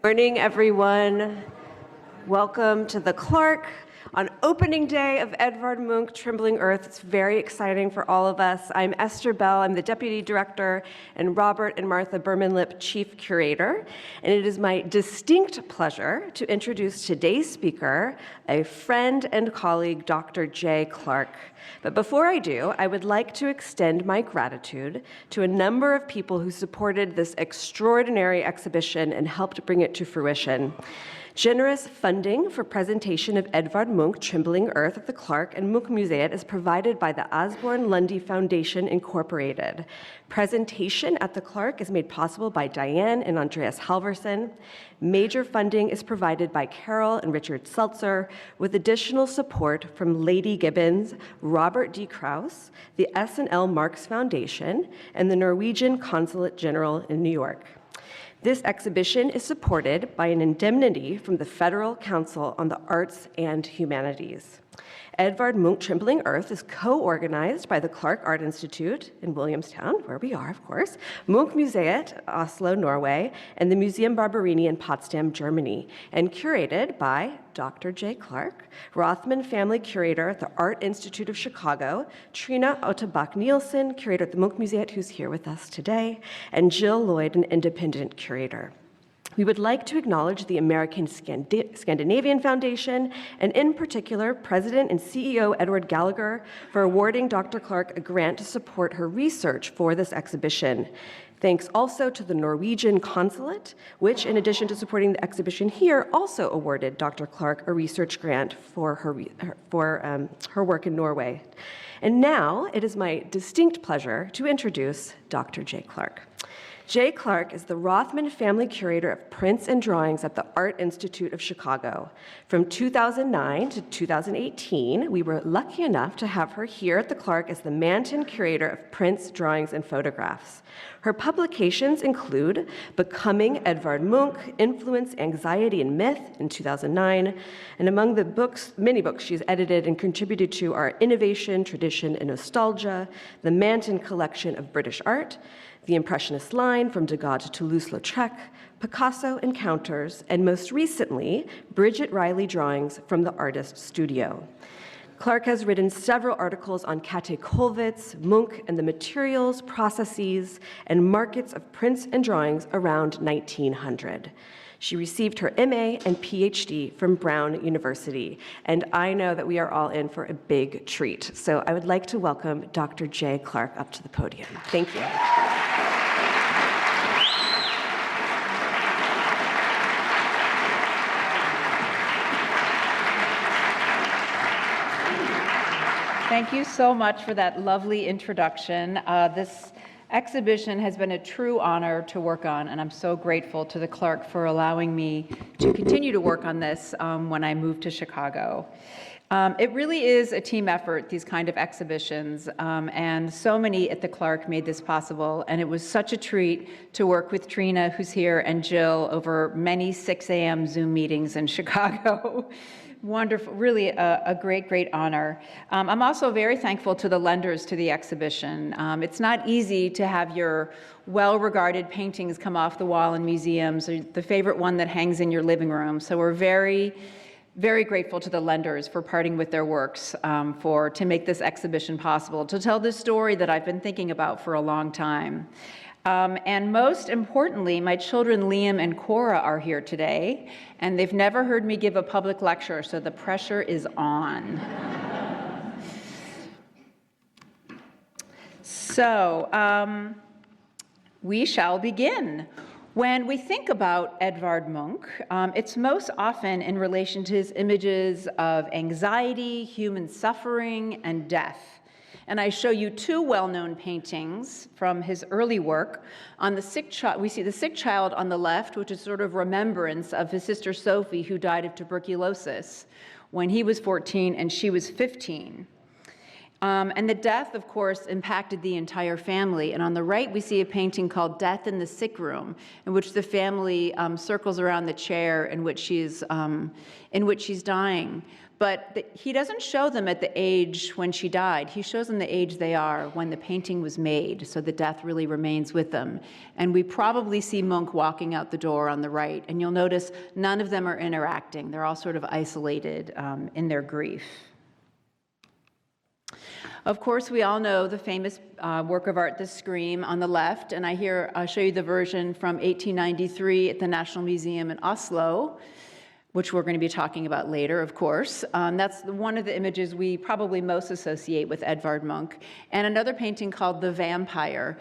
Morning, everyone. Welcome to the Clarke on opening day of Edvard Munch, Trembling Earth. It's very exciting for all of us. I'm Esther Bell, I'm the Deputy Director, and Robert and Martha Berman-Lipp, Chief Curator. And it is my distinct pleasure to introduce today's speaker, a friend and colleague, Dr. J. Clarke. But before I do, I would like to extend my gratitude to a number of people who supported this extraordinary exhibition and helped bring it to fruition. Generous funding for presentation of Edvard Munch, Trembling Earth at the Clarke and Munchmuseet is provided by the Asgardstrand Foundation, Incorporated. Presentation at the Clarke is made possible by Diane and Andreas Halverson. Major funding is provided by Carol and Richard Seltzer, with additional support from Lady Gibbons, Robert D. Krause, the S&L Marx Foundation, and the Norwegian Consulate General in New York. This exhibition is supported by an indemnity from the Federal Council on the Arts and Humanities. Edvard Munch, Trembling Earth is co-organized by the Clarke Art Institute in Williamstown, where we are, of course, Munchmuseet, Oslo, Norway, and the Museum Barberini in Potsdam, Germany, and curated by Dr. J. Clarke, Rothman Family Curator at the Art Institute of Chicago, Trina Otterbach-Nielsen, Curator at the Munchmuseet, who's here with us today, and Jill Lloyd, an independent curator. We would like to acknowledge the American Scandinavian Foundation, and in particular, President and CEO Edward Gallagher, for awarding Dr. Clarke a grant to support her research for this exhibition. Thanks also to the Norwegian Consulate, which, in addition to supporting the exhibition here, also awarded Dr. Clarke a research grant for her work in Norway. And now, it is my distinct pleasure to introduce Dr. J. Clarke. J. Clarke is the Rothman Family Curator of Prints and Drawings at the Art Institute of Chicago. From 2009 to 2018, we were lucky enough to have her here at the Clarke as the Manton Curator of Prints, Drawings, and Photographs. Her publications include Becoming Edvard Munch, Influence, Anxiety, and Myth in 2009, and among the many books she's edited and contributed to are Innovation, Tradition, and Nostalgia, the Manton Collection of British Art, The Impressionist Line from Degas to Toulouse-Lautrec, Picasso Encounters, and most recently, Bridget Riley Drawings from the Artist Studio. Clarke has written several articles on Käthe Kollwitz, Munch, and the materials, processes, and markets of prints and drawings around 1900. She received her MA and PhD from Brown University, and I know that we are all in for a big treat. So I would like to welcome Dr. J. Clarke up to the podium. Thank you. Thank you so much for that lovely introduction. This exhibition has been a true honor to work on, and I'm so grateful to the Clarke for allowing me to continue to work on this when I moved to Chicago. It really is a team effort, these kind of exhibitions, and so many at the Clarke made this possible, and it was such a treat to work with Trina, who's here, and Jill over many 6 a.m. Zoom meetings in Chicago. Wonderful, really a great, great honor. I'm also very thankful to the lenders to the exhibition. It's not easy to have your well-regarded paintings come off the wall in museums, or the favorite one that hangs in your living room. So we're very, very grateful to the lenders for parting with their works to make this exhibition possible, to tell this story that I've been thinking about for a long time. And most importantly, my children Liam and Cora are here today, and they've never heard me give a public lecture, so the pressure is on. So, we shall begin. When we think about Edvard Munch, it's most often in relation to his images of anxiety, human suffering, and death. And I show you two well-known paintings from his early work. On the sick child, we see the sick child on the left, which is sort of remembrance of his sister Sophie, who died of tuberculosis when he was 14 and she was 15. And the death, of course, impacted the entire family. And on the right, we see a painting called Death in the Sick Room, in which the family circles around the chair in which she's dying. But he doesn't show them at the age when she died. He shows them the age they are when the painting was made, so the death really remains with them. And we probably see Munch walking out the door on the right. And you'll notice none of them are interacting. They're all sort of isolated in their grief. Of course, we all know the famous work of art, The Scream, on the left, and I'll show you the version from 1893 at the National Museum in Oslo, which we're going to be talking about later, of course. That's one of the images we probably most associate with Edvard Munch. And another painting called The Vampire,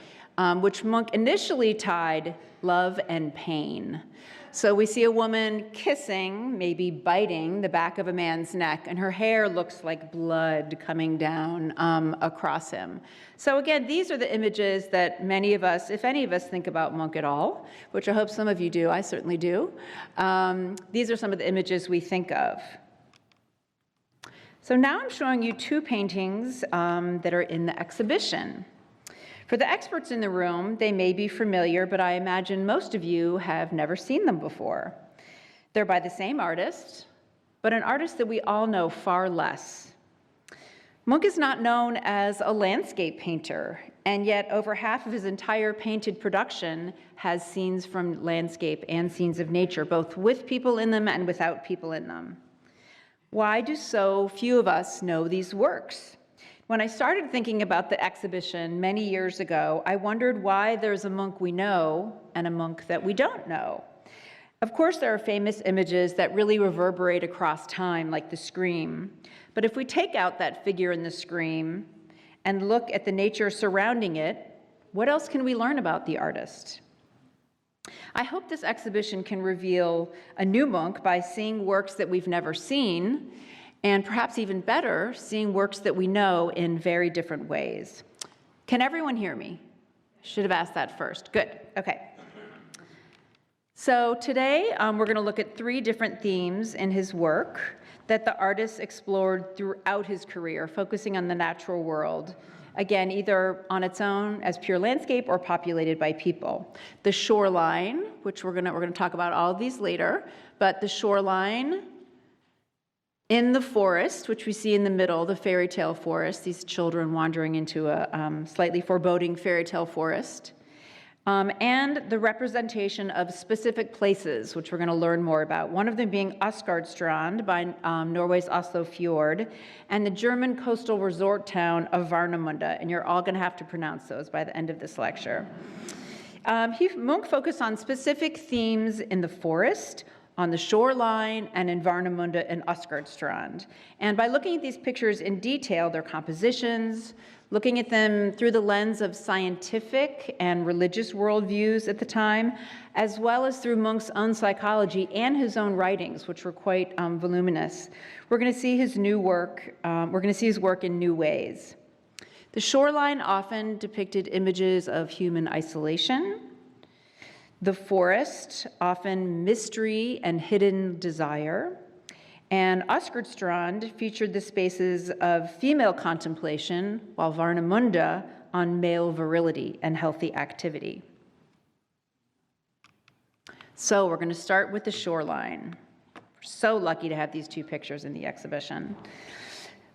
which Munch initially tied love and pain. So we see a woman kissing, maybe biting, the back of a man's neck, and her hair looks like blood coming down across him. So again, these are the images that many of us, if any of us, think about Munch at all, which I hope some of you do. I certainly do. These are some of the images we think of. So now I'm showing you two paintings that are in the exhibition. For the experts in the room, they may be familiar, but I imagine most of you have never seen them before. They're by the same artist, but an artist that we all know far less. Munch is not known as a landscape painter, and yet over half of his entire painted production has scenes from landscape and scenes of nature, both with people in them and without people in them. Why do so few of us know these works? When I started thinking about the exhibition many years ago, I wondered why there's a Munch we know and a Munch that we don't know. Of course, there are famous images that really reverberate across time, like the Scream. But if we take out that figure in the Scream and look at the nature surrounding it, what else can we learn about the artist? I hope this exhibition can reveal a new Munch by seeing works that we've never seen, and perhaps even better, seeing works that we know in very different ways. Can everyone hear me? Should have asked that first. Good, okay. So today, we're gonna look at three different themes in his work that the artist explored throughout his career, focusing on the natural world. Again, either on its own as pure landscape or populated by people. The shoreline, which we're gonna talk about all of these later, but the shoreline, in the forest, which we see in the middle, the fairy tale forest, these children wandering into a slightly foreboding fairy tale forest, and the representation of specific places, which we're going to learn more about. One of them being Asgardstrand by Norway's Oslo Fjord, and the German coastal resort town of Warnamunde, and you're all going to have to pronounce those by the end of this lecture. Munch focused on specific themes in the forest, on the shoreline, and in Warnamunde and Asgardstrand. And by looking at these pictures in detail, their compositions, looking at them through the lens of scientific and religious worldviews at the time, as well as through Munch's own psychology and his own writings, which were quite voluminous, we're going to see his work in new ways. The shoreline often depicted images of human isolation. The forest, often mystery and hidden desire. And Asgardstrand featured the spaces of female contemplation, while Warnamunde on male virility and healthy activity. So we're going to start with the shoreline. We're so lucky to have these two pictures in the exhibition.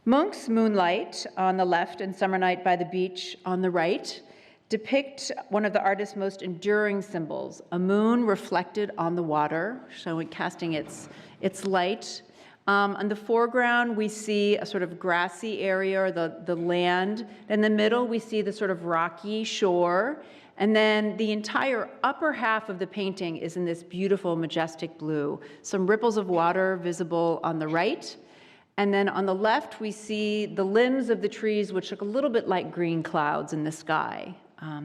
Munch's Moonlight on the left and Summer Night by the Beach on the right depict one of the artist's most enduring symbols, a moon reflected on the water, casting its light. On the foreground, we see a sort of grassy area, or the land. In the middle, we see the sort of rocky shore. And then the entire upper half of the painting is in this beautiful, majestic blue. Some ripples of water visible on the right. And then on the left, we see the limbs of the trees, which look a little bit like green clouds in the sky.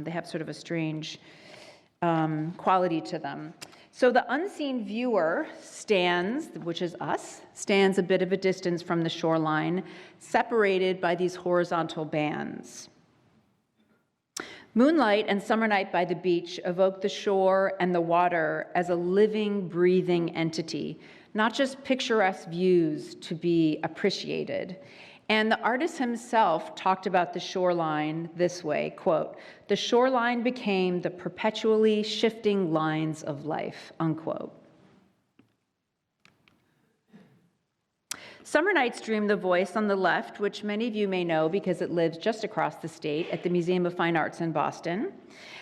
They have sort of a strange quality to them. So the unseen viewer stands, which is us, stands a bit of a distance from the shoreline, separated by these horizontal bands. Moonlight and Summer Night by the Beach evoke the shore and the water as a living, breathing entity, not just picturesque views to be appreciated. And the artist himself talked about the shoreline this way, quote, "The shoreline became the perpetually shifting lines of life," unquote. Summer Night's Dream, the voice on the left, which many of you may know because it lives just across the state at the Museum of Fine Arts in Boston,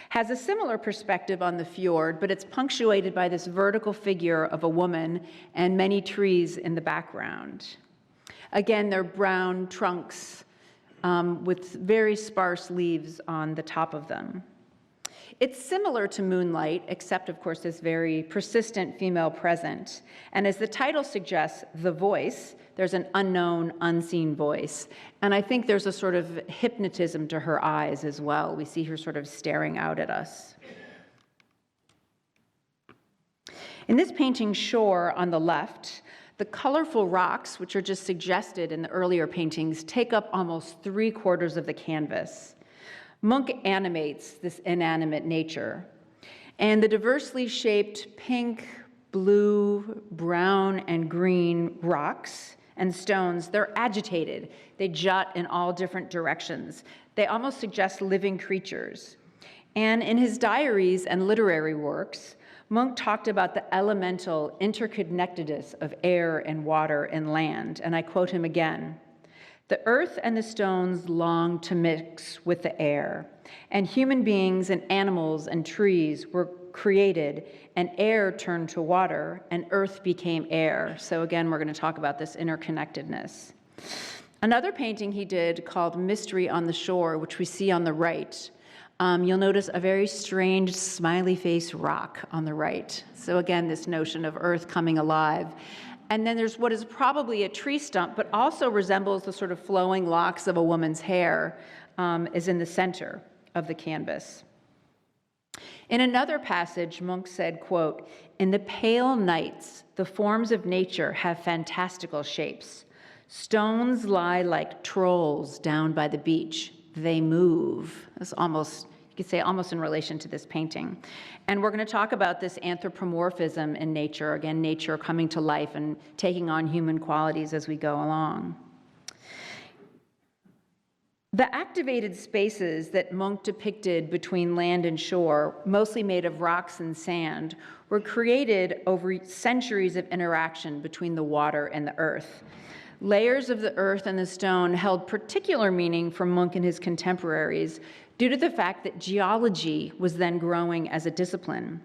has a similar perspective on the fjord, but it's punctuated by this vertical figure of a woman and many trees in the background. Again, they're brown trunks with very sparse leaves on the top of them. It's similar to Moonlight, except, of course, this very persistent female present. And as the title suggests, the voice, there's an unknown, unseen voice. And I think there's a sort of hypnotism to her eyes as well. We see her sort of staring out at us. In this painting, Shore, on the left, the colorful rocks, which are just suggested in the earlier paintings, take up almost 3/4 of the canvas. Munch animates this inanimate nature. And the diversely shaped pink, blue, brown, and green rocks and stones, they're agitated. They jut in all different directions. They almost suggest living creatures. And in his diaries and literary works, Munch talked about the elemental interconnectedness of air and water and land. And I quote him again, "The earth and the stones long to mix with the air, and human beings and animals and trees were created, and air turned to water, and earth became air." So again, we're going to talk about this interconnectedness. Another painting he did called Mystery on the Shore, which we see on the right, you'll notice a very strange smiley face rock on the right. So again, this notion of earth coming alive. And then there's what is probably a tree stump, but also resembles the sort of flowing locks of a woman's hair, is in the center of the canvas. In another passage, Munch said, quote, "In the pale nights, the forms of nature have fantastical shapes. Stones lie like trolls down by the beach. They move." That's almost, you could say, almost in relation to this painting. And we're going to talk about this anthropomorphism in nature, again, nature coming to life and taking on human qualities as we go along. The activated spaces that Munch depicted between land and shore, mostly made of rocks and sand, were created over centuries of interaction between the water and the earth. Layers of the earth and the stone held particular meaning for Munch and his contemporaries due to the fact that geology was then growing as a discipline,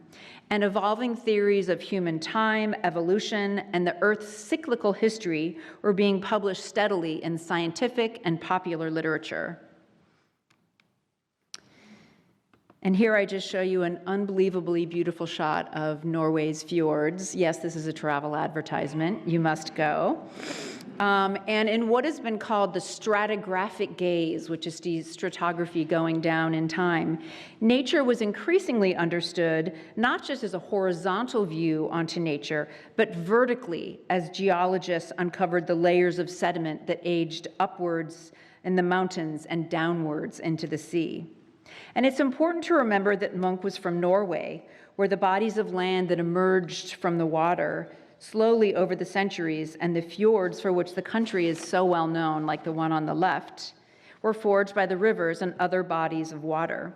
and evolving theories of human time, evolution, and the Earth's cyclical history were being published steadily in scientific and popular literature. And here I just show you an unbelievably beautiful shot of Norway's fjords. Yes, this is a travel advertisement. You must go. And in what has been called the stratigraphic gaze, which is the stratigraphy going down in time, nature was increasingly understood not just as a horizontal view onto nature, but vertically as geologists uncovered the layers of sediment that aged upwards in the mountains and downwards into the sea. And it's important to remember that Munch was from Norway, where the bodies of land that emerged from the water slowly over the centuries, and the fjords for which the country is so well known, like the one on the left, were forged by the rivers and other bodies of water.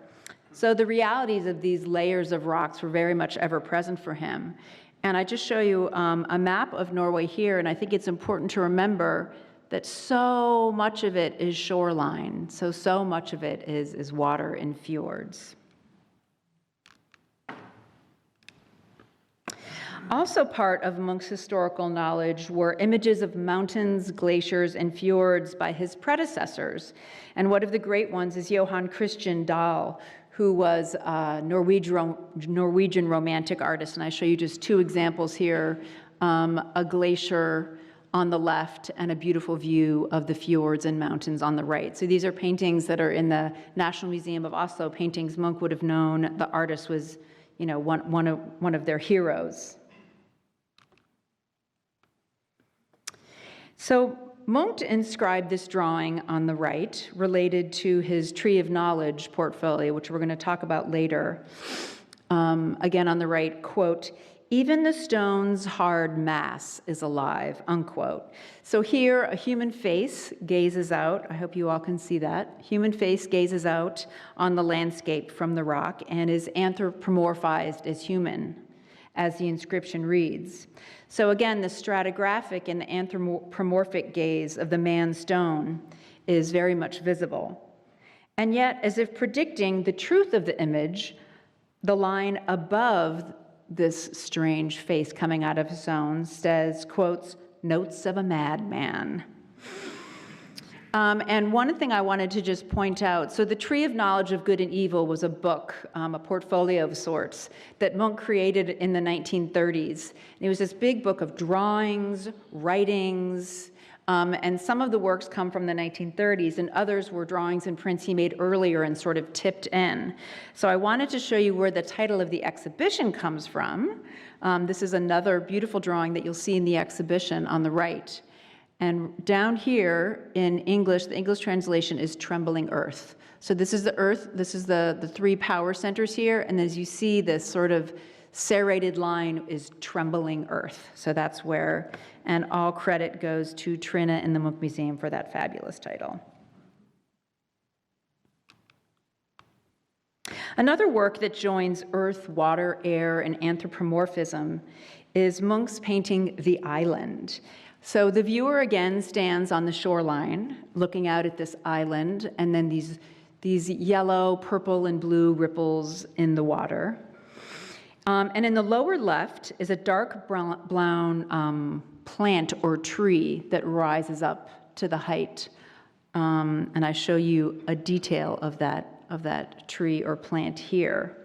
So the realities of these layers of rocks were very much ever present for him. And I just show you a map of Norway here, and I think it's important to remember that so much of it is shoreline, so much of it is water and fjords. Also part of Munch's historical knowledge were images of mountains, glaciers, and fjords by his predecessors. And one of the great ones is Johann Christian Dahl, who was a Norwegian romantic artist. And I show you just two examples here, a glacier on the left and a beautiful view of the fjords and mountains on the right. So these are paintings that are in the National Museum of Oslo, paintings Munch would have known the artist was, one of their heroes. So Munch inscribed this drawing on the right related to his Tree of Knowledge portfolio, which we're going to talk about later. Again, on the right, quote, Even the stone's hard mass is alive, unquote. So here, a human face gazes out. I hope you all can see that. Human face gazes out on the landscape from the rock and is anthropomorphized as human, as the inscription reads. So again, the stratigraphic and the anthropomorphic gaze of the man stone is very much visible. And yet, as if predicting the truth of the image, the line above this strange face coming out of his own says, quotes, "Notes of a madman." And one thing I wanted to just point out, so the Tree of Knowledge of Good and Evil was a book, a portfolio of sorts, that Munch created in the 1930s. And it was this big book of drawings, writings, and some of the works come from the 1930s, and others were drawings and prints he made earlier and sort of tipped in. So I wanted to show you where the title of the exhibition comes from. This is another beautiful drawing that you'll see in the exhibition on the right. And down here in English, the English translation is Trembling Earth. So this is the Earth, this is the three power centers here, and as you see, this sort of serrated line is Trembling Earth. So that's where, and all credit goes to Trina and the Munch Museum for that fabulous title. Another work that joins earth, water, air, and anthropomorphism is Munch's painting The Island. So the viewer again stands on the shoreline looking out at this island, and then these yellow, purple, and blue ripples in the water. And in the lower left is a dark brown plant or tree that rises up to the height. And I show you a detail of that tree or plant here.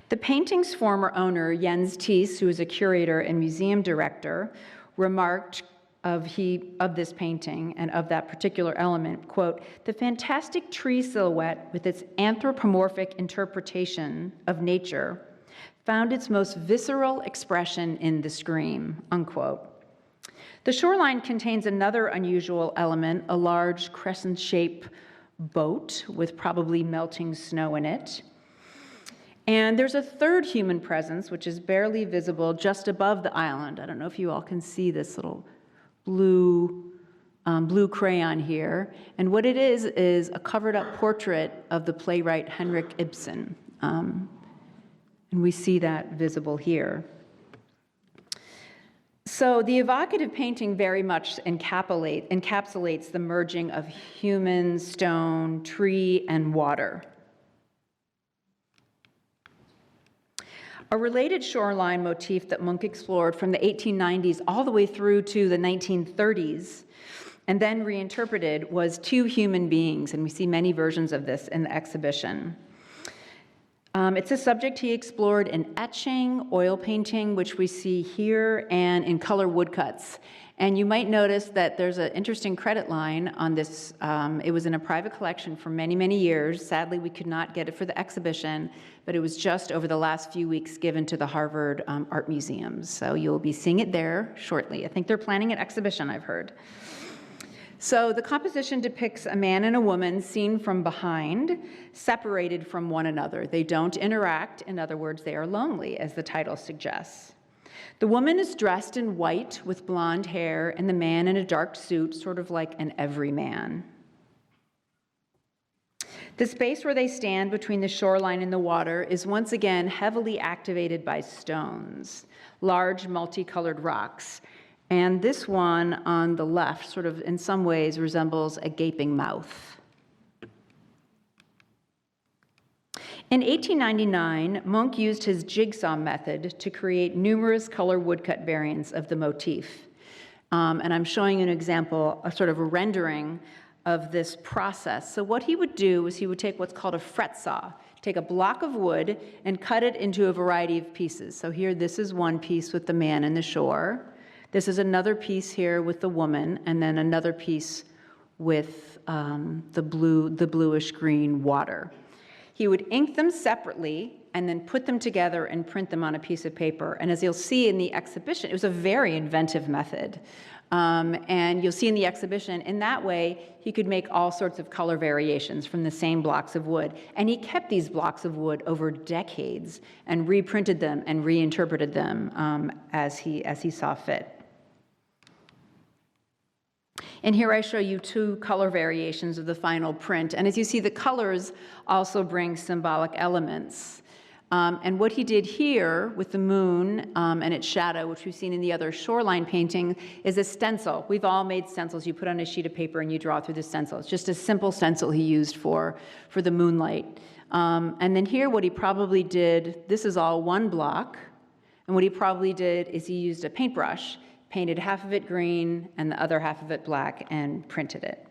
The painting's former owner, Jens Thies, who is a curator and museum director, remarked of this painting and of that particular element, quote, "The fantastic tree silhouette with its anthropomorphic interpretation of nature found its most visceral expression in the scream," unquote. The shoreline contains another unusual element, a large crescent-shaped boat with probably melting snow in it. And there's a third human presence, which is barely visible just above the island. I don't know if you all can see this little blue crayon here. And what it is a covered-up portrait of the playwright Henrik Ibsen. And we see that visible here. So the evocative painting very much encapsulates the merging of human, stone, tree, and water. A related shoreline motif that Munch explored from the 1890s all the way through to the 1930s and then reinterpreted was two human beings, and we see many versions of this in the exhibition. It's a subject he explored in etching, oil painting, which we see here, and in color woodcuts. And you might notice that there's an interesting credit line on this. It was in a private collection for many, many years. Sadly, we could not get it for the exhibition, but it was just over the last few weeks given to the Harvard Art Museums. So you'll be seeing it there shortly. I think they're planning an exhibition, I've heard. So the composition depicts a man and a woman seen from behind, separated from one another. They don't interact. In other words, they are lonely, as the title suggests. The woman is dressed in white with blonde hair, and the man in a dark suit, sort of like an everyman. The space where they stand between the shoreline and the water is once again heavily activated by stones, large multicolored rocks. And this one on the left sort of in some ways resembles a gaping mouth. In 1899, Munch used his jigsaw method to create numerous color woodcut variants of the motif. And I'm showing you an example, a sort of a rendering of this process. So what he would do is he would take what's called a fret saw, take a block of wood and cut it into a variety of pieces. So here, this is one piece with the man and the shore. This is another piece here with the woman, and then another piece with the bluish green water. He would ink them separately and then put them together and print them on a piece of paper. And as you'll see in the exhibition, it was a very inventive method. And you'll see in the exhibition, in that way, he could make all sorts of color variations from the same blocks of wood. And he kept these blocks of wood over decades and reprinted them and reinterpreted them as he saw fit. And here I show you two color variations of the final print. And as you see, the colors also bring symbolic elements. And what he did here with the moon and its shadow, which we've seen in the other shoreline painting, is a stencil. We've all made stencils. You put on a sheet of paper and you draw through the stencil. It's just a simple stencil he used for the moonlight. And then here what he probably did, this is all one block. And what he probably did is he used a paintbrush, painted half of it green and the other half of it black, and printed it.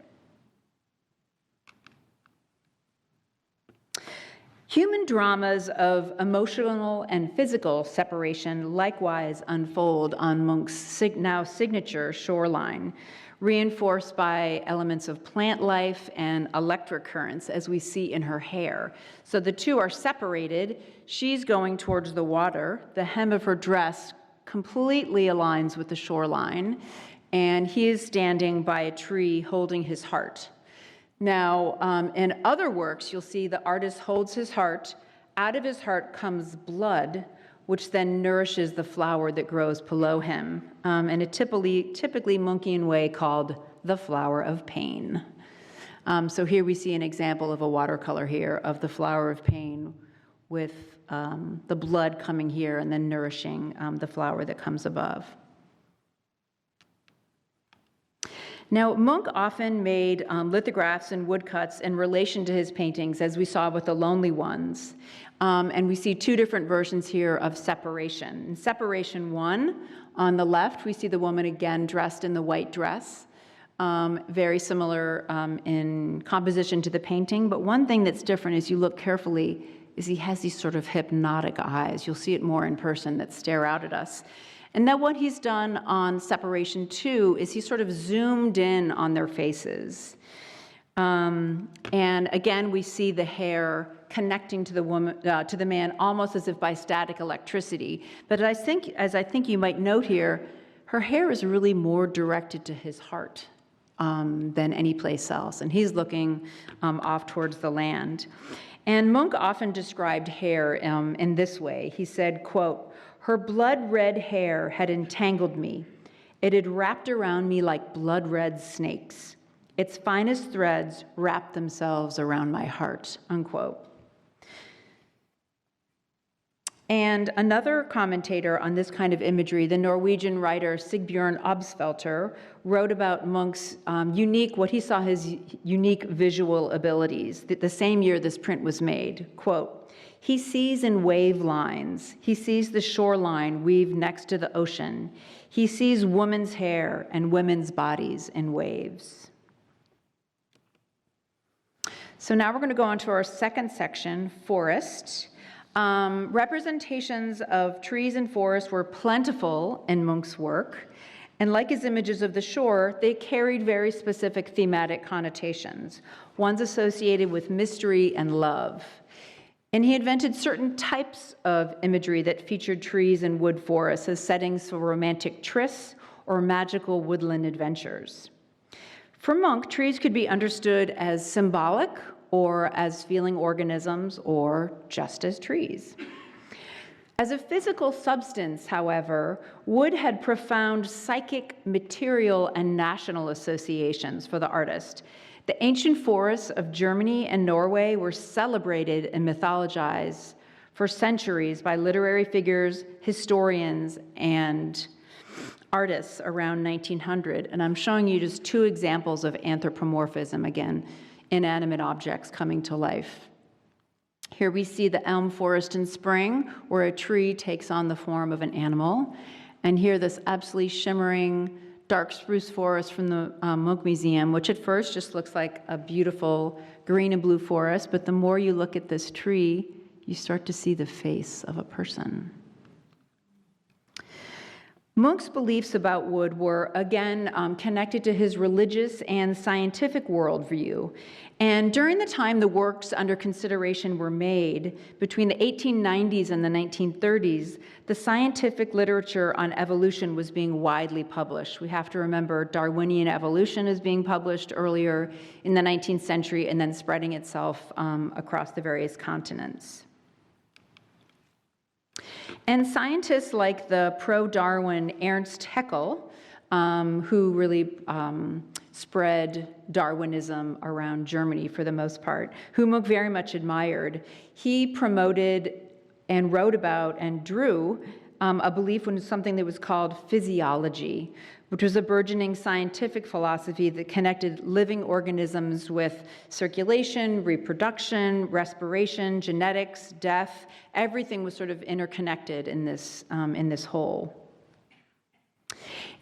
Human dramas of emotional and physical separation likewise unfold on Munch's now signature shoreline, reinforced by elements of plant life and electric currents, as we see in her hair. So the two are separated. She's going towards the water. The hem of her dress completely aligns with the shoreline, and he is standing by a tree holding his heart. Now, in other works, you'll see the artist holds his heart. Out of his heart comes blood, which then nourishes the flower that grows below him, in a typically Munchian way called the flower of pain. So here we see an example of a watercolor here of the flower of pain with the blood coming here and then nourishing the flower that comes above. Now, Munch often made lithographs and woodcuts in relation to his paintings, as we saw with the Lonely Ones. And we see two different versions here of separation. In separation 1, on the left, we see the woman again dressed in the white dress, very similar in composition to the painting. But one thing that's different as you look carefully is he has these sort of hypnotic eyes. You'll see it more in person that stare out at us. And then what he's done on separation 2 is he sort of zoomed in on their faces. And again, we see the hair connecting to the woman, to the man, almost as if by static electricity. But as I think you might note here, her hair is really more directed to his heart than any place else. And he's looking off towards the land. And Munch often described hair in this way. He said, quote, "Her blood-red hair had entangled me. It had wrapped around me like blood-red snakes. Its finest threads wrapped themselves around my heart," unquote. And another commentator on this kind of imagery, the Norwegian writer Sigbjørn Obsfelter, wrote about Munch's what he saw his unique visual abilities. The same year this print was made, quote, "He sees in wave lines. He sees the shoreline weaved next to the ocean. He sees women's hair and women's bodies in waves." So now we're going to go on to our second section, forest. Representations of trees and forests were plentiful in Munch's work, and like his images of the shore, they carried very specific thematic connotations, ones associated with mystery and love. And he invented certain types of imagery that featured trees and wood forests as settings for romantic trysts or magical woodland adventures. For Munch, trees could be understood as symbolic or as feeling organisms, or just as trees. As a physical substance, however, wood had profound psychic, material, and national associations for the artist. The ancient forests of Germany and Norway were celebrated and mythologized for centuries by literary figures, historians, and artists around 1900. And I'm showing you just two examples of anthropomorphism, again, inanimate objects coming to life. Here we see the elm forest in spring, where a tree takes on the form of an animal. And here this absolutely shimmering dark spruce forest from the Munch Museum, which at first just looks like a beautiful green and blue forest, but the more you look at this tree, you start to see the face of a person. Munch's beliefs about wood were, again, connected to his religious and scientific worldview. And during the time the works under consideration were made, between the 1890s and the 1930s, the scientific literature on evolution was being widely published. We have to remember Darwinian evolution is being published earlier in the 19th century and then spreading itself across the various continents. And scientists like the pro-Darwin Ernst Haeckel, who really spread Darwinism around Germany for the most part, whom Munch very much admired, he promoted and wrote about and drew a belief in something that was called physiology, which was a burgeoning scientific philosophy that connected living organisms with circulation, reproduction, respiration, genetics, death. Everything was sort of interconnected in this whole.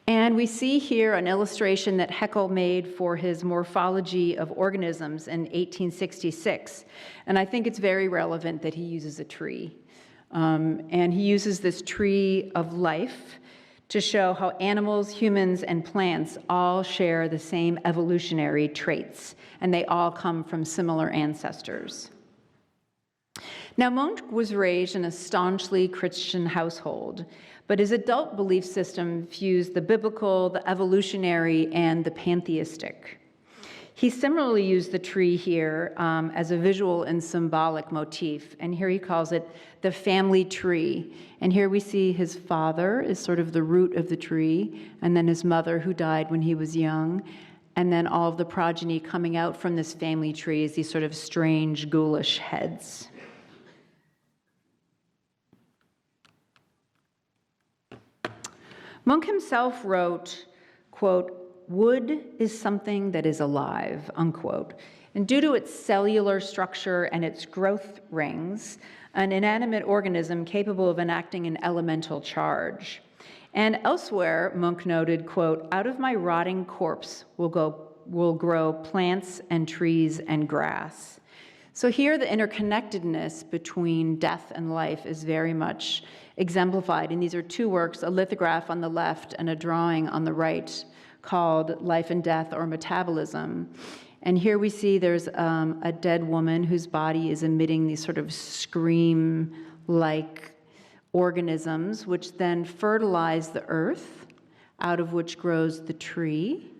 And we see here an illustration that Haeckel made for his Morphology of Organisms in 1866. And I think it's very relevant that he uses a tree. And he uses this tree of life to show how animals, humans, and plants all share the same evolutionary traits, and they all come from similar ancestors. Now, Munch was raised in a staunchly Christian household, but his adult belief system fused the biblical, the evolutionary, and the pantheistic. He similarly used the tree here as a visual and symbolic motif, and here he calls it the family tree. And here we see his father is sort of the root of the tree, and then his mother who died when he was young, and then all of the progeny coming out from this family tree is these sort of strange, ghoulish heads. Munch himself wrote, quote, "Wood is something that is alive," unquote. And due to its cellular structure and its growth rings, an inanimate organism capable of enacting an elemental charge. And elsewhere, Munch noted, quote, "Out of my rotting corpse will grow plants and trees and grass." So here the interconnectedness between death and life is very much exemplified. And these are two works, a lithograph on the left and a drawing on the right, called Life and Death or Metabolism. And here we see there's a dead woman whose body is emitting these sort of scream-like organisms, which then fertilize the earth, out of which grows the tree,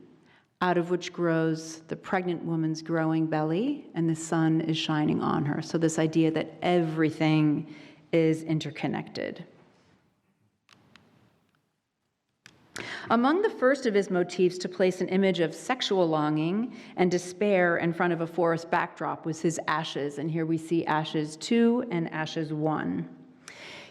out of which grows the pregnant woman's growing belly, and the sun is shining on her. So this idea that everything is interconnected. Among the first of his motifs to place an image of sexual longing and despair in front of a forest backdrop was his ashes, and here we see ashes 2 and ashes 1.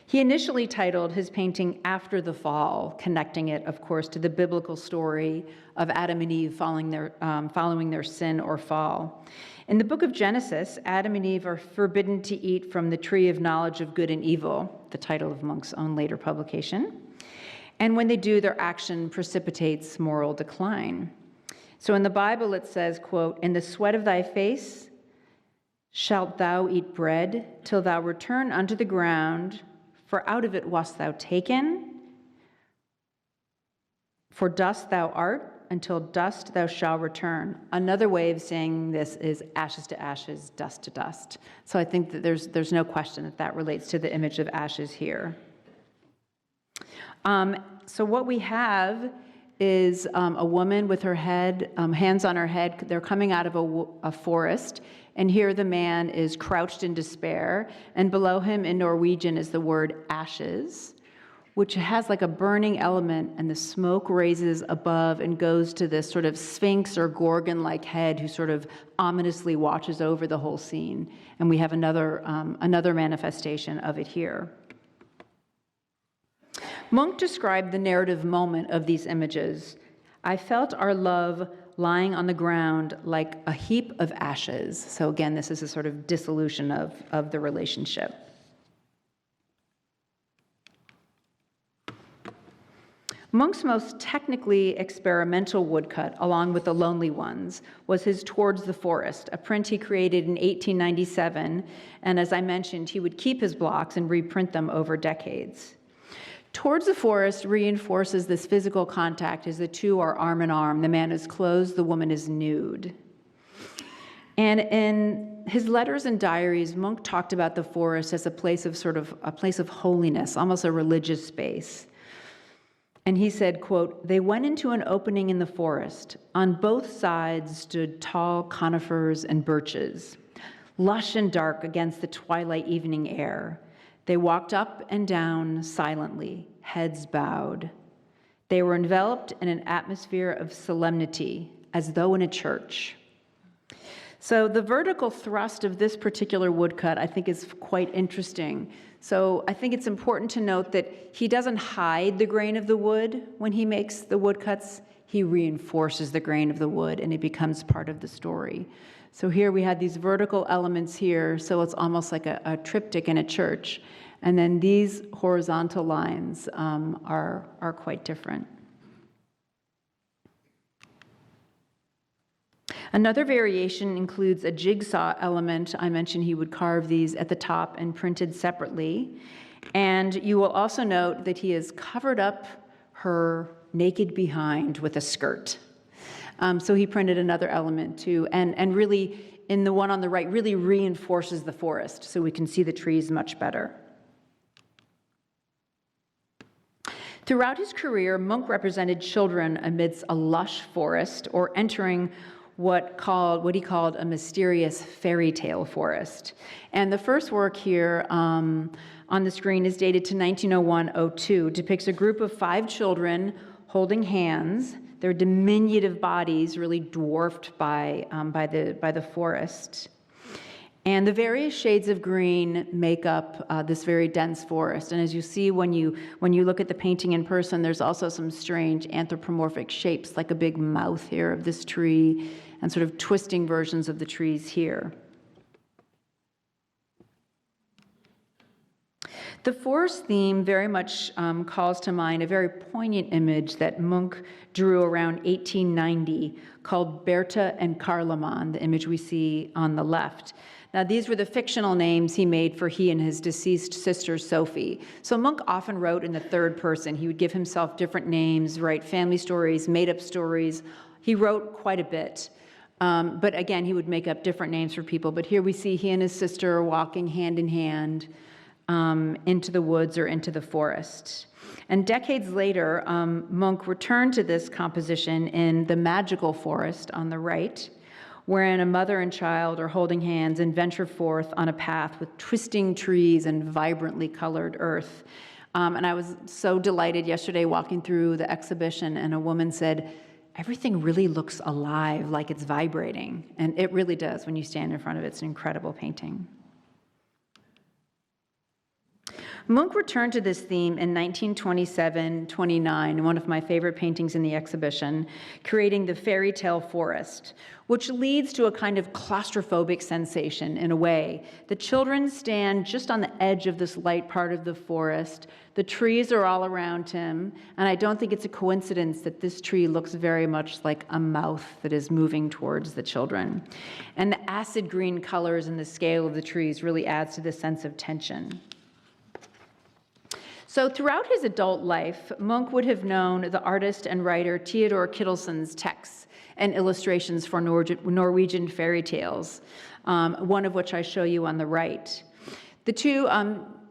He initially titled his painting After the Fall, connecting it, of course, to the biblical story of Adam and Eve following their sin or fall. In the book of Genesis, Adam and Eve are forbidden to eat from the tree of knowledge of good and evil, the title of Munch's own later publication. And when they do, their action precipitates moral decline. So in the Bible it says, quote, "In the sweat of thy face shalt thou eat bread till thou return unto the ground, for out of it wast thou taken. For dust thou art, until dust thou shalt return." Another way of saying this is ashes to ashes, dust to dust. So I think that there's no question that that relates to the image of ashes here. So what we have is a woman with her head, hands on her head. They're coming out of a forest, and here the man is crouched in despair, and below him in Norwegian is the word ashes, which has like a burning element, and the smoke raises above and goes to this sort of sphinx or gorgon-like head who sort of ominously watches over the whole scene. And we have another manifestation of it here. Munch described the narrative moment of these images. "I felt our love lying on the ground like a heap of ashes." So again, this is a sort of dissolution of the relationship. Munch's most technically experimental woodcut, along with the lonely ones, was his Towards the Forest, a print he created in 1897. And as I mentioned, he would keep his blocks and reprint them over decades. Towards the forest reinforces this physical contact as the two are arm in arm. The man is clothed, the woman is nude. And in his letters and diaries, Munch talked about the forest as a place of holiness, almost a religious space. And he said, quote, "They went into an opening in the forest. On both sides stood tall conifers and birches, lush and dark against the twilight evening air. They walked up and down silently, heads bowed. They were enveloped in an atmosphere of solemnity, as though in a church." So the vertical thrust of this particular woodcut, I think, is quite interesting. So I think it's important to note that he doesn't hide the grain of the wood when he makes the woodcuts. He reinforces the grain of the wood, and it becomes part of the story. So here we had these vertical elements here, so it's almost like a triptych in a church. And then these horizontal lines are quite different. Another variation includes a jigsaw element. I mentioned he would carve these at the top and printed separately. And you will also note that he has covered up her naked behind with a skirt. So he printed another element too, and really, in the one on the right, really reinforces the forest so we can see the trees much better. Throughout his career, Munch represented children amidst a lush forest or entering what he called a mysterious fairy tale forest. And the first work here on the screen is dated to 1901-02, depicts a group of 5 children holding hands, their diminutive bodies really dwarfed by the forest. And the various shades of green make up this very dense forest. And as you see when you look at the painting in person, there's also some strange anthropomorphic shapes, like a big mouth here of this tree, and sort of twisting versions of the trees here. The forest theme very much calls to mind a very poignant image that Munch drew around 1890 called Bertha and Carloman, the image we see on the left. Now, these were the fictional names he made for he and his deceased sister, Sophie. So Munch often wrote in the third person. He would give himself different names, write family stories, made-up stories. He wrote quite a bit. But again, he would make up different names for people. But here we see he and his sister walking hand in hand into the woods or into the forest. And decades later, Munch returned to this composition in The Magical Forest on the right, wherein a mother and child are holding hands and venture forth on a path with twisting trees and vibrantly colored earth. And I was so delighted yesterday walking through the exhibition, and a woman said, "Everything really looks alive, like it's vibrating." And it really does when you stand in front of it. It's an incredible painting. Munch returned to this theme in 1927-29, one of my favorite paintings in the exhibition, creating the fairy tale forest, which leads to a kind of claustrophobic sensation in a way. The children stand just on the edge of this light part of the forest. The trees are all around him, and I don't think it's a coincidence that this tree looks very much like a mouth that is moving towards the children. And the acid green colors and the scale of the trees really adds to the sense of tension. So throughout his adult life, Munch would have known the artist and writer Theodor Kittelson's texts and illustrations for Norwegian fairy tales, one of which I show you on the right. The two,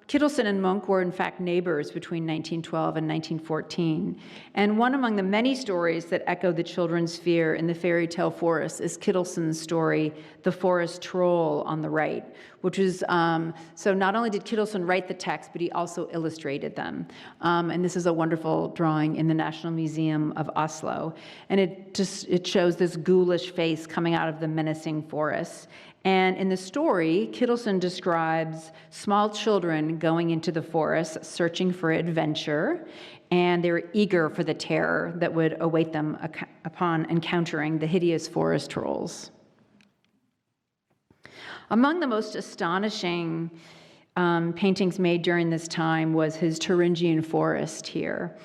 Kittelson and Munch were in fact neighbors between 1912 and 1914. And one among the many stories that echo the children's fear in the fairy tale forest is Kittelson's story, The Forest Troll, on the right, which is, so not only did Kittelson write the text, but he also illustrated them. And this is a wonderful drawing in the National Museum of Oslo. And it shows this ghoulish face coming out of the menacing forest. And in the story, Kittelson describes small children going into the forest, searching for adventure, and they were eager for the terror that would await them upon encountering the hideous forest trolls. Among the most astonishing paintings made during this time was his Thuringian forest here.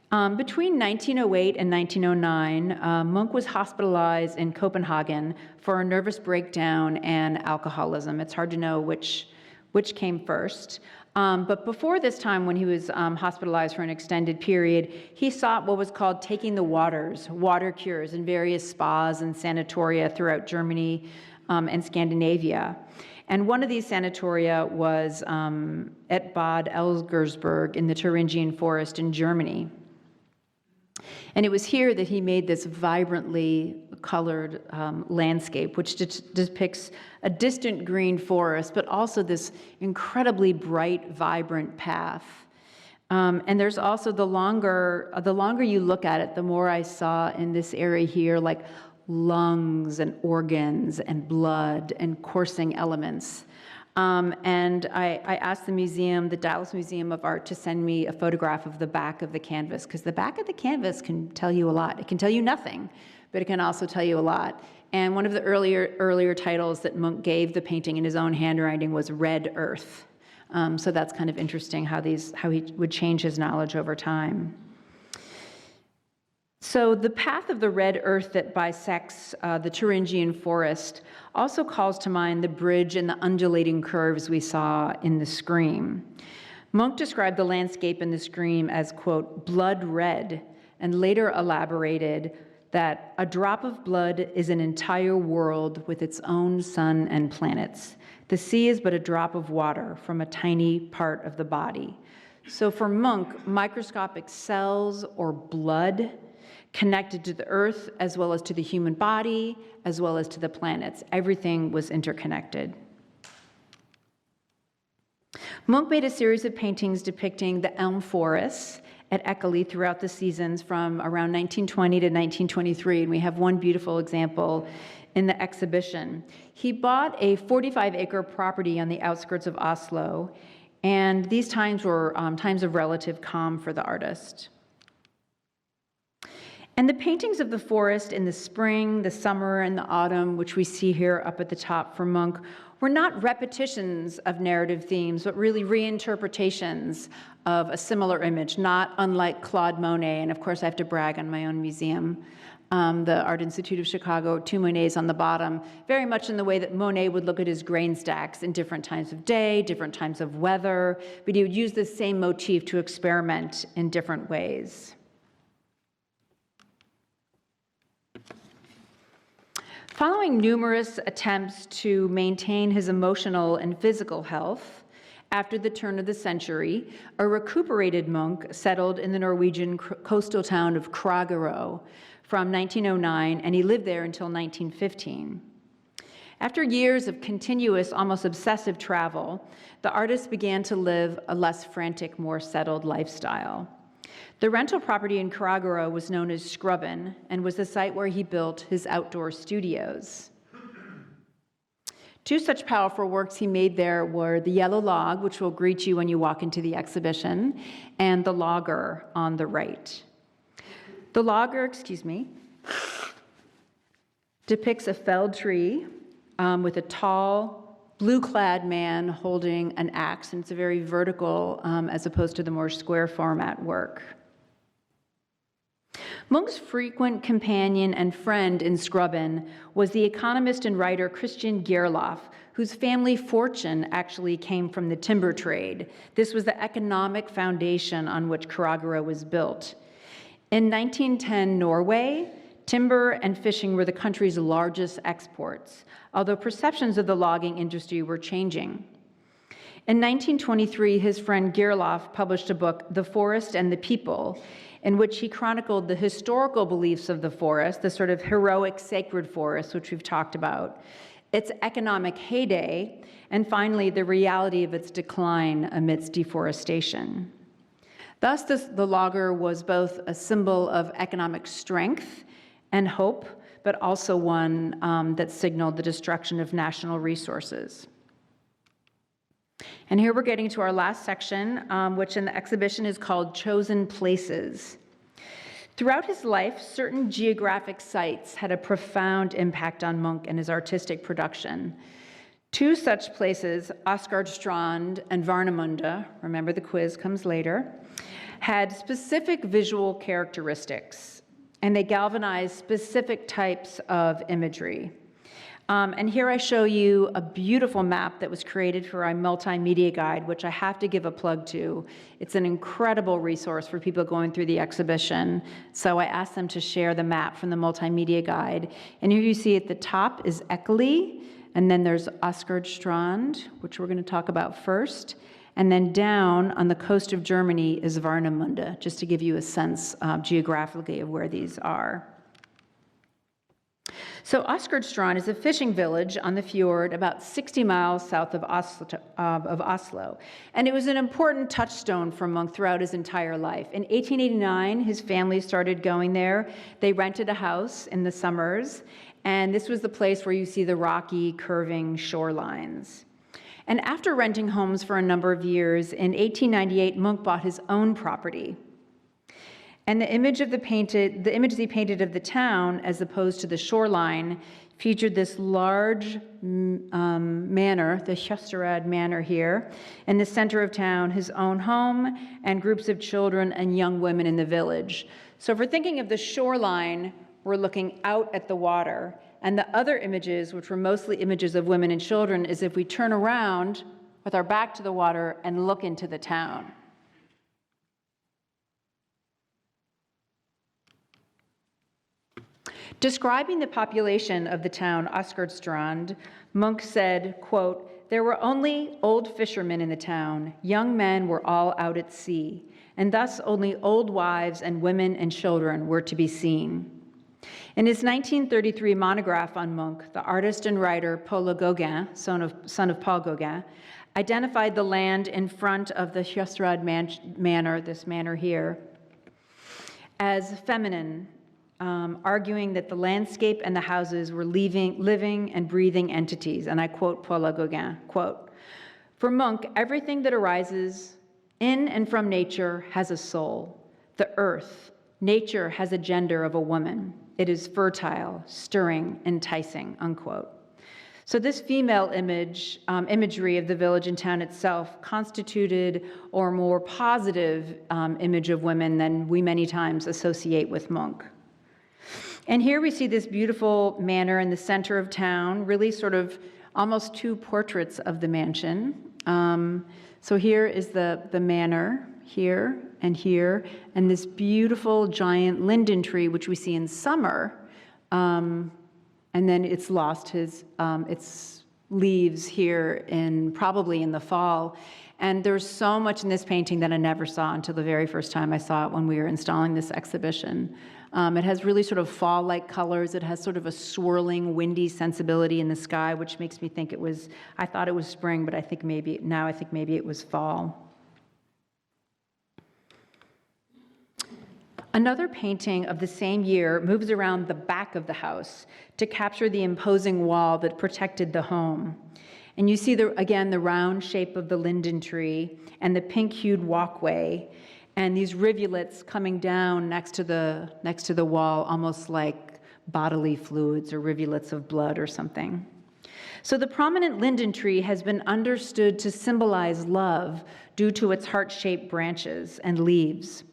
Between 1908 and 1909, Munch was hospitalized in Copenhagen for a nervous breakdown and alcoholism. It's hard to know which came first. But before this time, when he was hospitalized for an extended period, he sought what was called taking the waters, water cures in various spas and sanatoria throughout Germany and Scandinavia. And one of these sanatoria was at Bad Elsgersberg in the Thuringian forest in Germany. And it was here that he made this vibrantly colored landscape, which depicts a distant green forest, but also this incredibly bright, vibrant path. And there's also the longer you look at it, the more I saw in this area here, like lungs and organs and blood and coursing elements. And I asked the museum, the Dallas Museum of Art, to send me a photograph of the back of the canvas, because the back of the canvas can tell you a lot. It can tell you nothing, but it can also tell you a lot. And one of the earlier titles that Munch gave the painting in his own handwriting was Red Earth. So that's kind of interesting how he would change his knowledge over time. So the path of the red earth that bisects the Thuringian forest also calls to mind the bridge and the undulating curves we saw in the scream. Munch described the landscape in the scream as, quote, blood red, and later elaborated that a drop of blood is an entire world with its own sun and planets. The sea is but a drop of water from a tiny part of the body. So for Munch, microscopic cells or blood connected to the earth, as well as to the human body, as well as to the planets. Everything was interconnected. Munch made a series of paintings depicting the elm forests at Eckerle throughout the seasons from around 1920 to 1923, and we have one beautiful example in the exhibition. He bought a 45-acre property on the outskirts of Oslo, and these times were times of relative calm for the artist. And the paintings of the forest in the spring, the summer, and the autumn, which we see here up at the top for Munch, were not repetitions of narrative themes, but really reinterpretations of a similar image, not unlike Claude Monet. And of course, I have to brag on my own museum, the Art Institute of Chicago, 2 Monets on the bottom, very much in the way that Monet would look at his grain stacks in different times of day, different times of weather, but he would use the same motif to experiment in different ways. Following numerous attempts to maintain his emotional and physical health, after the turn of the century, a recuperated Munch settled in the Norwegian coastal town of Kragerø from 1909, and he lived there until 1915. After years of continuous, almost obsessive travel, the artist began to live a less frantic, more settled lifestyle. The rental property in Kragerø was known as Skrubben and was the site where he built his outdoor studios. 2 such powerful works he made there were the Yellow Log, which will greet you when you walk into the exhibition, and the Logger on the right. The Logger, depicts a felled tree with a tall, blue-clad man holding an axe, and it's a very vertical as opposed to the more square format work. Munch's frequent companion and friend in Skrubben was the economist and writer Christian Gerloff, whose family fortune actually came from the timber trade. This was the economic foundation on which Kragerø was built. In 1910 Norway, timber and fishing were the country's largest exports, although perceptions of the logging industry were changing. In 1923, his friend Gerloff published a book, The Forest and the People, in which he chronicled the historical beliefs of the forest, the sort of heroic sacred forest, which we've talked about, its economic heyday, and finally, the reality of its decline amidst deforestation. Thus, the logger was both a symbol of economic strength and hope, but also one that signaled the destruction of national resources. And here we're getting to our last section, which in the exhibition is called Chosen Places. Throughout his life, certain geographic sites had a profound impact on Munch and his artistic production. 2 such places, Asgardstrand and Warnamunde, remember the quiz comes later, had specific visual characteristics, and they galvanized specific types of imagery. And here I show you a beautiful map that was created for our multimedia guide, which I have to give a plug to. It's an incredible resource for people going through the exhibition. So I asked them to share the map from the multimedia guide. And here you see at the top is Eckerle, and then there's Asgardstrand, which we're going to talk about first. And then down on the coast of Germany is Warnamunde, just to give you a sense geographically of where these are. So Asgardstrand is a fishing village on the fjord about 60 miles south of Oslo. And it was an important touchstone for Munch throughout his entire life. In 1889, his family started going there. They rented a house in the summers, and this was the place where you see the rocky, curving shorelines. And after renting homes for a number of years, in 1898, Munch bought his own property. And the images he painted of the town, as opposed to the shoreline, featured this large manor, the Kjøsterud Manor here, in the center of town, his own home, and groups of children and young women in the village. So if we're thinking of the shoreline, we're looking out at the water. And the other images, which were mostly images of women and children, is if we turn around with our back to the water and look into the town. Describing the population of the town Asgardstrand, Munch said, quote, "There were only old fishermen in the town. Young men were all out at sea, and thus only old wives and women and children were to be seen." In his 1933 monograph on Munch, the artist and writer Paul Gauguin, son of Paul Gauguin, identified the land in front of the Kjøsterud Manor, this manor here, as feminine, arguing that the landscape and the houses were living and breathing entities. And I quote Paul Gauguin, quote, "For Munch, everything that arises in and from nature has a soul. The earth, nature has a gender of a woman. It is fertile, stirring, enticing," unquote. So this female imagery of the village and town itself constituted a more positive image of women than we many times associate with Munch. And here we see this beautiful manor in the center of town, really sort of almost two portraits of the mansion. So here is the manor, here and this beautiful giant linden tree, which we see in summer, and then it's lost its leaves here probably in the fall. And there's so much in this painting that I never saw until the very first time I saw it when we were installing this exhibition. It has really sort of fall-like colors. It has sort of a swirling, windy sensibility in the sky, which makes me think I thought it was spring, but I think maybe it was fall. Another painting of the same year moves around the back of the house to capture the imposing wall that protected the home. And you see, again, the round shape of the linden tree and the pink-hued walkway and these rivulets coming down next to the wall, almost like bodily fluids or rivulets of blood or something. So the prominent linden tree has been understood to symbolize love due to its heart-shaped branches and leaves.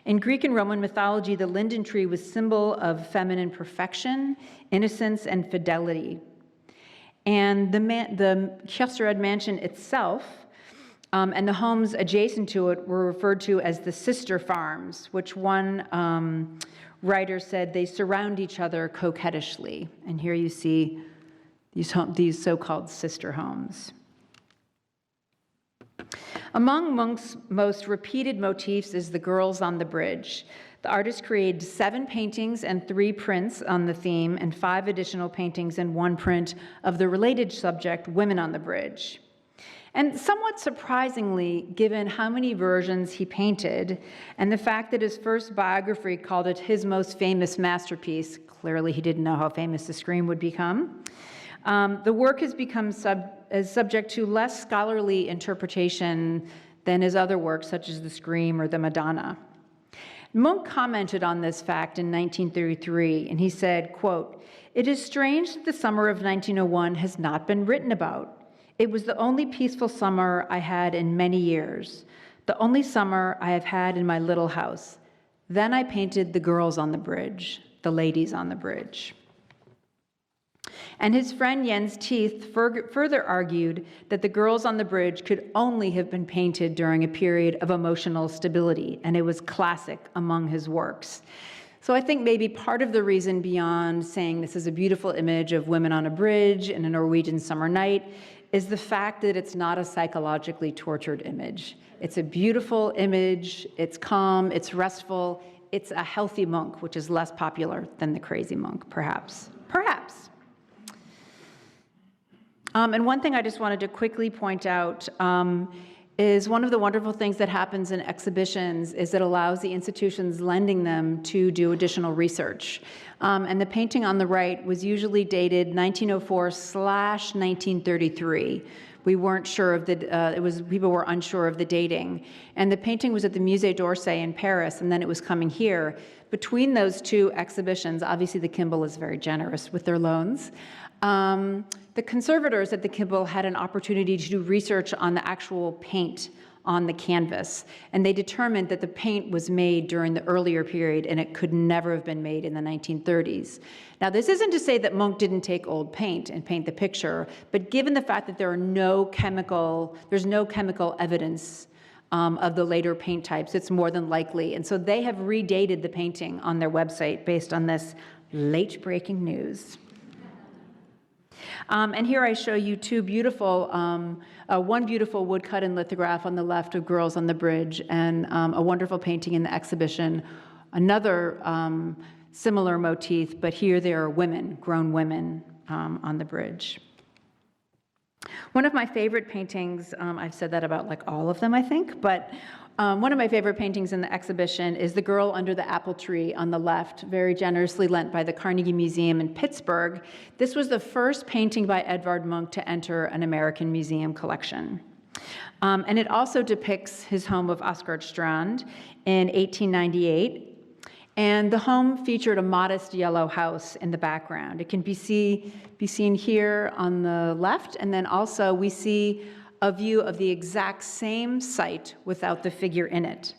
In Greek and Roman mythology, the linden tree was symbol of feminine perfection, innocence, and fidelity. And the Kjøsterud mansion itself and the homes adjacent to it were referred to as the sister farms, which one writer said they surround each other coquettishly. And here you see these so-called sister homes. Among Munch's most repeated motifs is the girls on the bridge. The artist created 7 paintings and 3 prints on the theme, and 5 additional paintings and 1 print of the related subject, women on the bridge. And somewhat surprisingly, given how many versions he painted, and the fact that his first biography called it his most famous masterpiece, clearly he didn't know how famous the scream would become, the work has become subject to less scholarly interpretation than his other works, such as the Scream or the Madonna. Munch commented on this fact in 1933, and he said, quote, "It is strange that the summer of 1901 has not been written about. It was the only peaceful summer I had in many years, the only summer I have had in my little house. Then I painted the girls on the bridge, the ladies on the bridge." And his friend Jens Teeth further argued that the girls on the bridge could only have been painted during a period of emotional stability, and it was classic among his works. So I think maybe part of the reason beyond saying this is a beautiful image of women on a bridge in a Norwegian summer night is the fact that it's not a psychologically tortured image. It's a beautiful image, it's calm, it's restful, it's a healthy monk, which is less popular than the crazy monk, perhaps. Perhaps. And one thing I just wanted to quickly point out is one of the wonderful things that happens in exhibitions is it allows the institutions lending them to do additional research. And the painting on the right was usually dated 1904/1933. We weren't sure of people were unsure of the dating. And the painting was at the Musée d'Orsay in Paris, and then it was coming here. Between those two exhibitions, obviously the Kimball is very generous with their loans. The conservators at the Kimball had an opportunity to do research on the actual paint on the canvas, and they determined that the paint was made during the earlier period and it could never have been made in the 1930s. Now, this isn't to say that Munch didn't take old paint and paint the picture, but given the fact that there's no chemical evidence of the later paint types, it's more than likely. And so they have redated the painting on their website based on this late-breaking news. And here I show you two beautiful, one beautiful woodcut and lithograph on the left of girls on the bridge, and a wonderful painting in the exhibition, another similar motif, but here there are women, grown women on the bridge. One of my favorite paintings, I've said that about like all of them, I think, but one of my favorite paintings in the exhibition is The Girl Under the Apple Tree on the left, very generously lent by the Carnegie Museum in Pittsburgh. This was the first painting by Edvard Munch to enter an American museum collection. And it also depicts his home of Asgardstrand in 1898. And the home featured a modest yellow house in the background. It can be seen here on the left, and then also we see a view of the exact same site without the figure in it.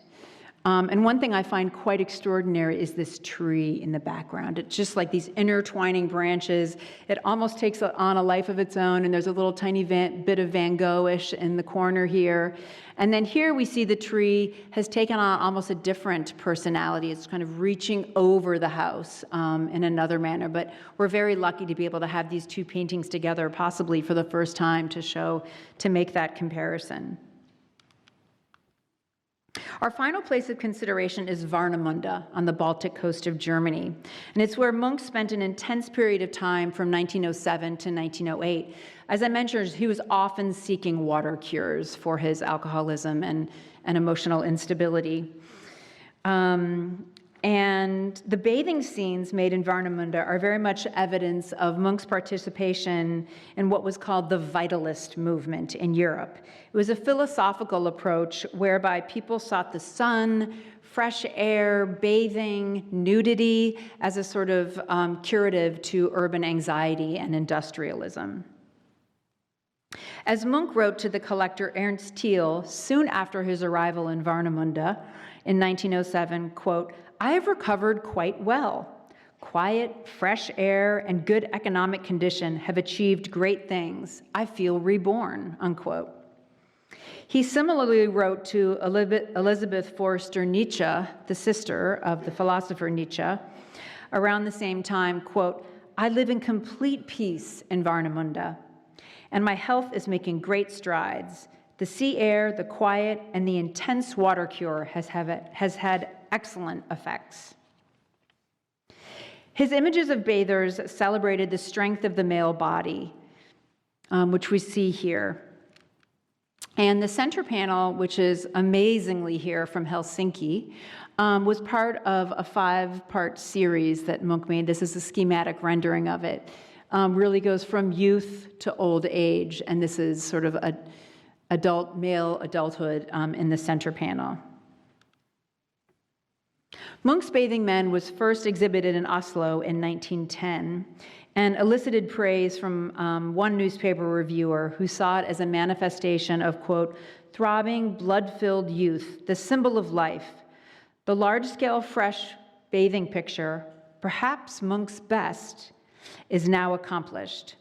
And one thing I find quite extraordinary is this tree in the background. It's just like these intertwining branches. It almost takes on a life of its own, and there's a little tiny bit of Van Gogh-ish in the corner here. And then here we see the tree has taken on almost a different personality. It's kind of reaching over the house in another manner. But we're very lucky to be able to have these two paintings together, possibly for the first time, to make that comparison. Our final place of consideration is Warnamunde on the Baltic coast of Germany. And it's where Munch spent an intense period of time from 1907 to 1908. As I mentioned, he was often seeking water cures for his alcoholism and emotional instability. And the bathing scenes made in Warnamunde are very much evidence of Munch's participation in what was called the Vitalist movement in Europe. It was a philosophical approach whereby people sought the sun, fresh air, bathing, nudity as a sort of curative to urban anxiety and industrialism. As Munch wrote to the collector Ernst Thiel soon after his arrival in Warnamunde in 1907, quote, "I have recovered quite well. Quiet, fresh air, and good economic condition have achieved great things. I feel reborn," unquote. He similarly wrote to Elizabeth Forster Nietzsche, the sister of the philosopher Nietzsche, around the same time, quote, "I live in complete peace in Warnamunde, and my health is making great strides. The sea air, the quiet, and the intense water cure has had excellent effects." His images of bathers celebrated the strength of the male body, which we see here. And the center panel, which is amazingly here from Helsinki, was part of a 5-part series that Munch made. This is a schematic rendering of it. Really goes from youth to old age, and this is sort of male adulthood in the center panel. Munch's Bathing Men was first exhibited in Oslo in 1910 and elicited praise from one newspaper reviewer who saw it as a manifestation of, quote, "throbbing, blood-filled youth, the symbol of life. The large-scale fresh bathing picture, perhaps Munch's best, is now accomplished.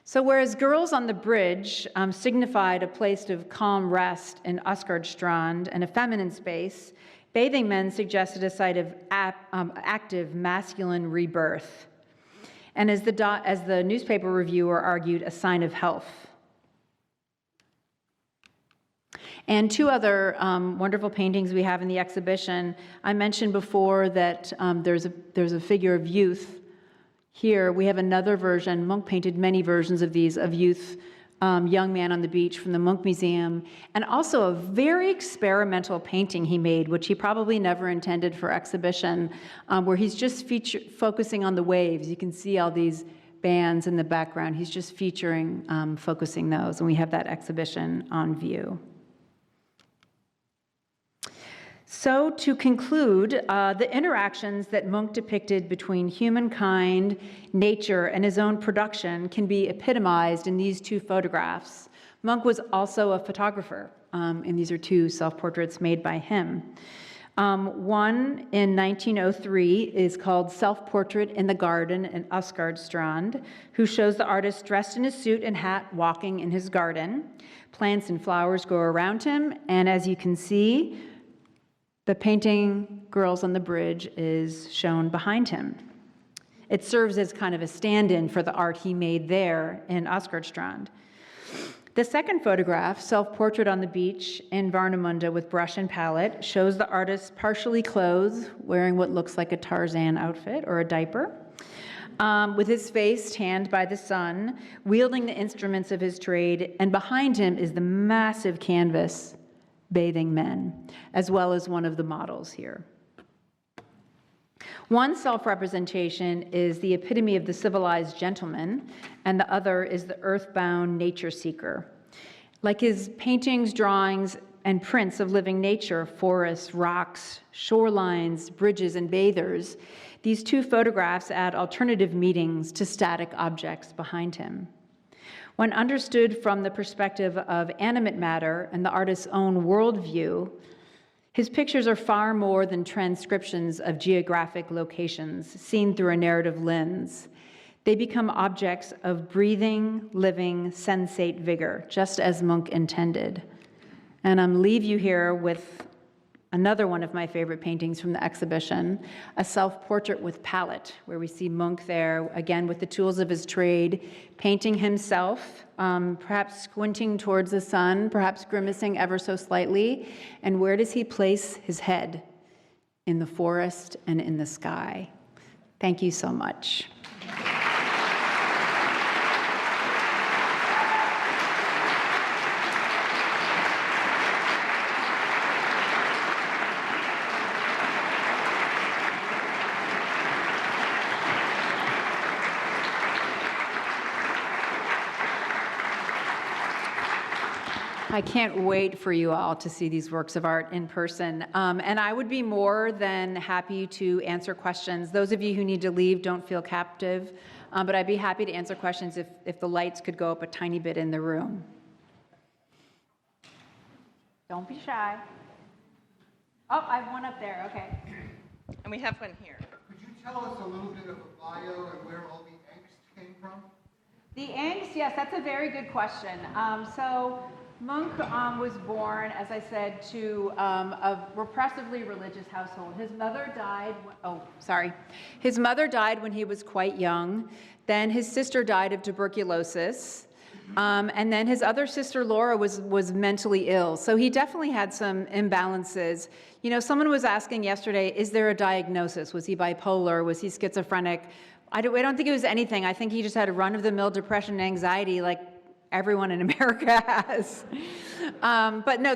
So whereas girls on the bridge signified a place of calm rest in Asgardstrand and a feminine space, bathing men suggested a site of active masculine rebirth. And as the newspaper reviewer argued, a sign of health. And two other wonderful paintings we have in the exhibition. I mentioned before that there's a figure of youth. Here we have another version. Munch painted many versions of these, of youth, young man on the beach from the Munch Museum, and also a very experimental painting he made, which he probably never intended for exhibition, where he's just focusing on the waves. You can see all these bands in the background. He's just focusing those, and we have that exhibition on view. So to conclude, the interactions that Munch depicted between humankind, nature, and his own production can be epitomized in these two photographs. Munch was also a photographer, and these are two self-portraits made by him. One in 1903 is called Self-Portrait in the Garden in Asgardstrand, who shows the artist dressed in his suit and hat walking in his garden. Plants and flowers grow around him, and as you can see, the painting Girls on the Bridge is shown behind him. It serves as kind of a stand-in for the art he made there in Asgardstrand. The second photograph, Self-Portrait on the Beach in Warnamunde with brush and palette, shows the artist partially clothed, wearing what looks like a Tarzan outfit or a diaper, with his face tanned by the sun, wielding the instruments of his trade, and behind him is the massive canvas bathing men, as well as one of the models here. One self-representation is the epitome of the civilized gentleman, and the other is the earthbound nature seeker. Like his paintings, drawings, and prints of living nature, forests, rocks, shorelines, bridges, and bathers, these two photographs add alternative meanings to static objects behind him. When understood from the perspective of animate matter and the artist's own worldview, his pictures are far more than transcriptions of geographic locations seen through a narrative lens. They become objects of breathing, living, sensate vigor, just as Munch intended. And I'm leave you here with another one of my favorite paintings from the exhibition, a self-portrait with palette, where we see Munch there, again with the tools of his trade, painting himself, perhaps squinting towards the sun, perhaps grimacing ever so slightly. And where does he place his head? In the forest and in the sky. Thank you so much. I can't wait for you all to see these works of art in person. And I would be more than happy to answer questions. Those of you who need to leave, don't feel captive. But I'd be happy to answer questions if the lights could go up a tiny bit in the room. Don't be shy. Oh, I have one up there, okay. And we have one here. Could you tell us a little bit of a bio and where all the angst came from? The angst, yes, that's a very good question. So Munch was born, as I said, to a repressively religious household. His mother died, His mother died when he was quite young. Then his sister died of tuberculosis. And then his other sister, Laura, was mentally ill. So he definitely had some imbalances. You know, someone was asking yesterday, is there a diagnosis? Was he bipolar? Was he schizophrenic? I don't think it was anything. I think he just had a run-of-the-mill depression and anxiety like everyone in America has. But no,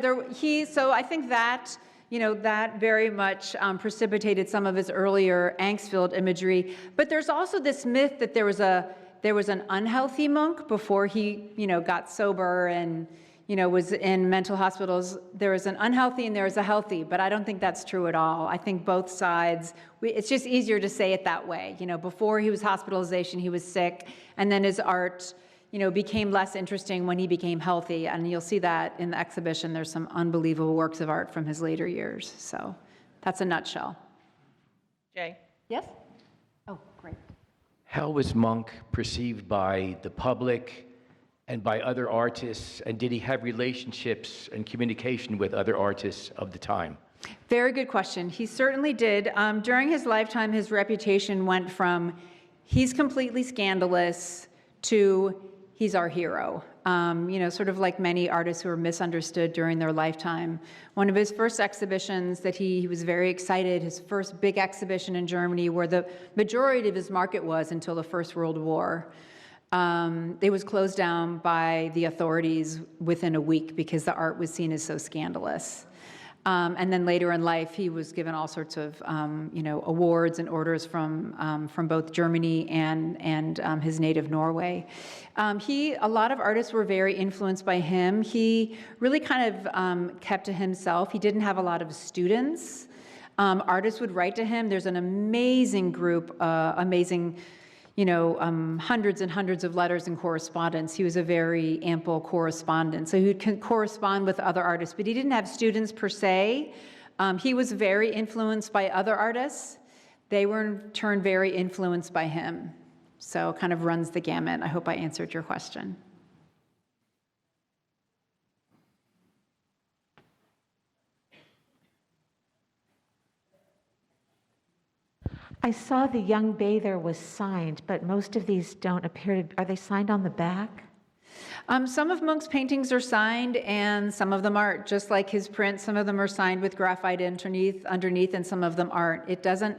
so I think that, you know, that very much precipitated some of his earlier angst-filled imagery. But there's also this myth that there was an unhealthy Munch before he, you know, got sober and, you know, was in mental hospitals. There was an unhealthy and there was a healthy, but I don't think that's true at all. I think both sides, it's just easier to say it that way. You know, before he was hospitalization, he was sick, and then his art, you know, became less interesting when he became healthy, and you'll see that in the exhibition. There's some unbelievable works of art from his later years. So that's a nutshell. Jay? Yes? Oh, great. How was Munch perceived by the public and by other artists, and did he have relationships and communication with other artists of the time? Very good question. He certainly did. During his lifetime, his reputation went from he's completely scandalous to he's our hero. Sort of like many artists who were misunderstood during their lifetime. One of his first exhibitions that he was very excited, his first big exhibition in Germany, where the majority of his market was until the First World War. It was closed down by the authorities within a week because the art was seen as so scandalous. And then later in life, he was given all sorts of, awards and orders from both Germany and his native Norway. A lot of artists were very influenced by him. He really kind of kept to himself. He didn't have a lot of students. Artists would write to him. There's an amazing group, hundreds and hundreds of letters and correspondence. He was a very ample correspondent. So he could correspond with other artists, but he didn't have students per se. He was very influenced by other artists. They were in turn very influenced by him. So kind of runs the gamut. I hope I answered your question. I saw the young bather was signed, but most of these don't appear to. Are they signed on the back? Some of Munch's paintings are signed, and some of them aren't. Just like his prints, some of them are signed with graphite underneath, and some of them aren't. It doesn't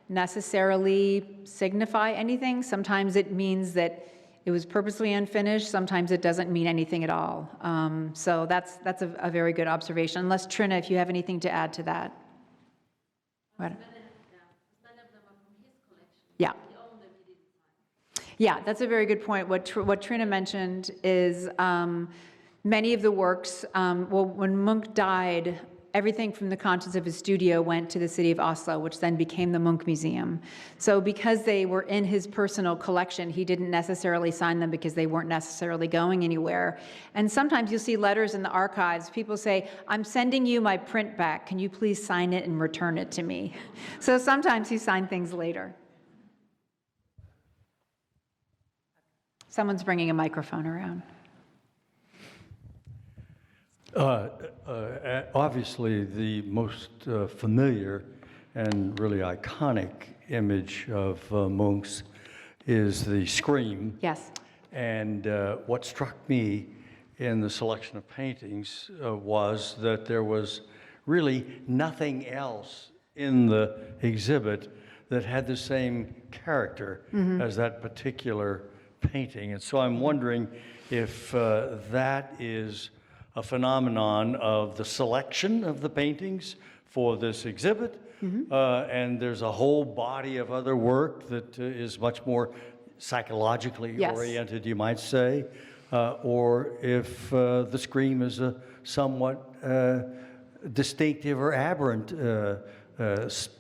necessarily signify anything. Sometimes it means that it was purposely unfinished. Sometimes it doesn't mean anything at all. So that's a very good observation. Unless Trina, if you have anything to add to that. What? Yeah. Yeah, that's a very good point. What Trina mentioned is many of the works, when Munch died, everything from the contents of his studio went to the city of Oslo, which then became the Munch Museum. So because they were in his personal collection, he didn't necessarily sign them because they weren't necessarily going anywhere. And sometimes you'll see letters in the archives. People say, I'm sending you my print back. Can you please sign it and return it to me? So sometimes he signed things later. Someone's bringing a microphone around. Obviously, the most familiar and really iconic image of Munch's is the Scream. Yes. And what struck me in the selection of paintings was that there was really nothing else in the exhibit that had the same character as that particular painting. And so I'm wondering if that is a phenomenon of the selection of the paintings for this exhibit, and there's a whole body of other work that is much more psychologically oriented, you might say, or if the Scream is a somewhat distinctive or aberrant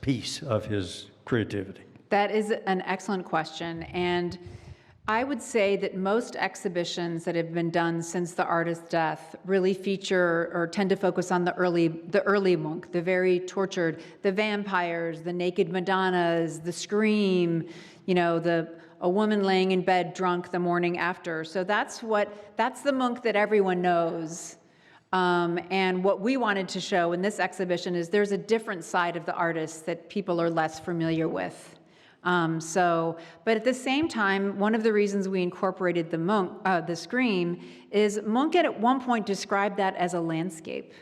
piece of his creativity. That is an excellent question, and I would say that most exhibitions that have been done since the artist's death really feature or tend to focus on the early Munch, the very tortured, the vampires, the naked Madonnas, the Scream, a woman laying in bed drunk the morning after. So that's the Munch that everyone knows. And what we wanted to show in this exhibition is there's a different side of the artist that people are less familiar with. But at the same time, one of the reasons we incorporated the Scream is Munch at one point described that as a landscape.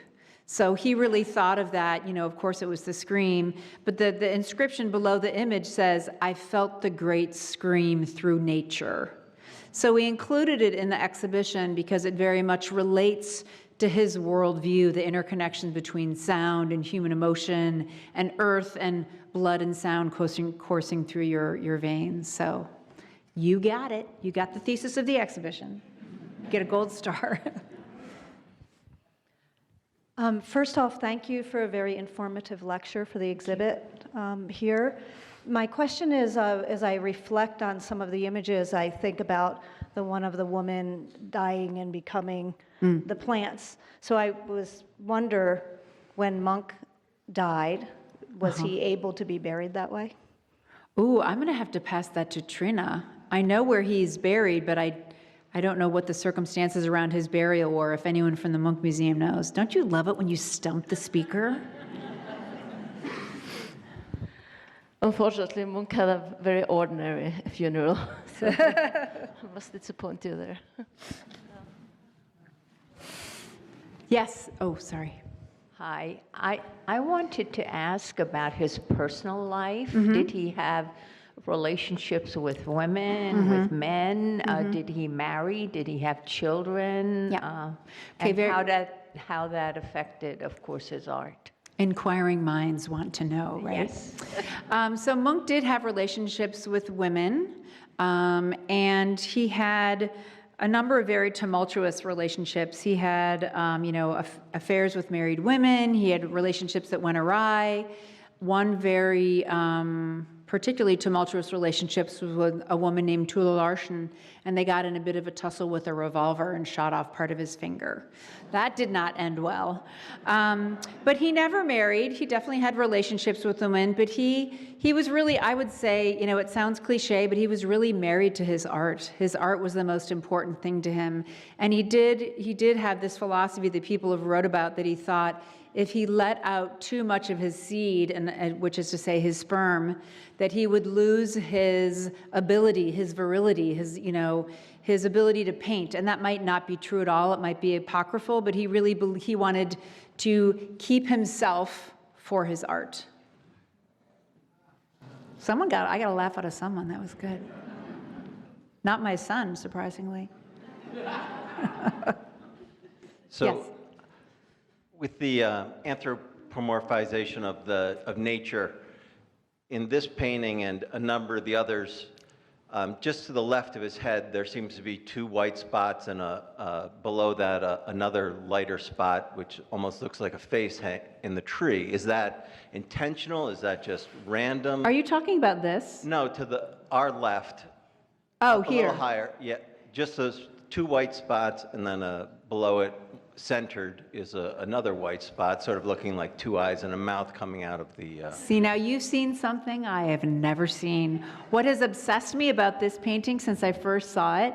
So he really thought of that, of course it was the Scream, but the inscription below the image says, I felt the great scream through nature. So we included it in the exhibition because it very much relates to his worldview, the interconnection between sound and human emotion and earth and blood and sound coursing through your veins. So you got it. You got the thesis of the exhibition. You get a gold star. First off, thank you for a very informative lecture for the exhibit here. My question is, as I reflect on some of the images, I think about the one of the woman dying and becoming the plants. So I wonder, when Munch died, was he able to be buried that way? Ooh, I'm going to have to pass that to Trina. I know where he's buried, but I don't know what the circumstances around his burial were, if anyone from the Munch Museum knows. Don't you love it when you stump the speaker? Unfortunately, Munch had a very ordinary funeral, so I must disappoint you there. Yes. Oh, sorry. Hi. I wanted to ask about his personal life. Did he have relationships with women, with men? Did he marry? Did he have children? Yeah. And how that affected, of course, his art. Inquiring minds want to know, right? Yes. So Munch did have relationships with women, and he had a number of very tumultuous relationships. He had, affairs with married women. He had relationships that went awry. One very particularly tumultuous relationships was with a woman named Tula Larsen, and they got in a bit of a tussle with a revolver and shot off part of his finger. That did not end well. But he never married. He definitely had relationships with women, but he was really, I would say, it sounds cliche, but he was really married to his art. His art was the most important thing to him. And he did have this philosophy that people have wrote about, that he thought if he let out too much of his seed, and which is to say his sperm, that he would lose his ability, his virility, his ability to paint. And that might not be true at all. It might be apocryphal, but he wanted to keep himself for his art. I got a laugh out of someone. That was good. Not my son, surprisingly. So, yes. With the anthropomorphization of nature, in this painting and a number of the others, just to the left of his head, there seems to be two white spots, and below that another lighter spot, which almost looks like a face in the tree. Is that intentional? Is that just random? Are you talking about this? No, to our left. Oh, up here. A little higher. Yeah, just those two white spots, and then below it, centered, is another white spot, sort of looking like two eyes and a mouth coming out of the... See, now you've seen something I have never seen. What has obsessed me about this painting since I first saw it